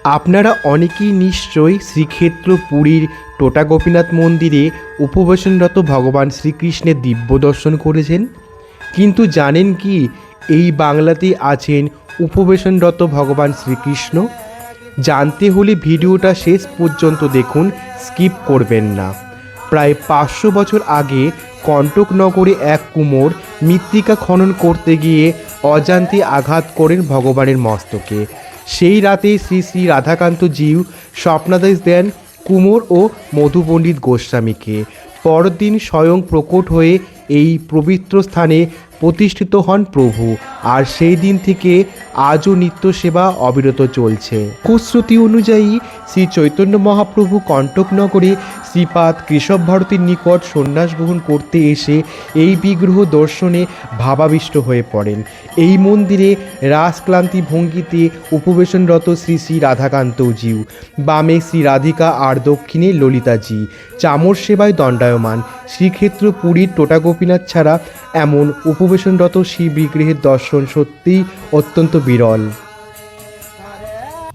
আপনারা অনেকেই নিশ্চয়ই শ্রীক্ষেত্র পুরীর টোটা গোপীনাথ মন্দিরে উপবেশনরত ভগবান শ্রীকৃষ্ণের দিব্য দর্শন করেছেন, কিন্তু জানেন কি এই বাংলাতেই আছেন উপবেশনরত ভগবান শ্রীকৃষ্ণ? জানতে হলে ভিডিওটা শেষ পর্যন্ত দেখুন, স্কিপ করবেন না। প্রায় 500 বছর আগে কণ্টকনগরে এক কুমোর মৃত্তিকা খনন করতে গিয়ে অজান্তে আঘাত করেন ভগবানের মস্তকে। সেই রাতে শ্রী শ্রী রাধাকান্ত জিউ স্বপ্নাদেশ দেন কুমোর ও মধুপণ্ডিত গোস্বামীকে। পরদিন স্বয়ং প্রকট হয়ে এই পবিত্র স্থানে প্রতিষ্ঠিত হন প্রভু, আর সেই দিন থেকে আজও নিত্য সেবা অবিরত চলছে। কুশ্রুতি অনুযায়ী শ্রী চৈতন্য মহাপ্রভু কণ্টকনগরে শ্রীপাদ কেশব ভারতীর নিকট সন্ন্যাস গ্রহণ করতে এসে এই বিগ্রহ দর্শনে ভাবাবিষ্ট হয়ে পড়েন। এই মন্দিরে রাসক্লান্তি ভঙ্গিতে উপবেশনরত শ্রী শ্রী রাধাকান্তজিউ, বামে শ্রী রাধিকা আর দক্ষিণে ললিতাজি চামর সেবায় দণ্ডায়মান। শ্রীক্ষেত্র পুরীর টোটা গোপীনাথ ছাড়া এমন উপবেশনরত শিব বিগ্রহের দর্শন সত্যিই অত্যন্ত বিরল।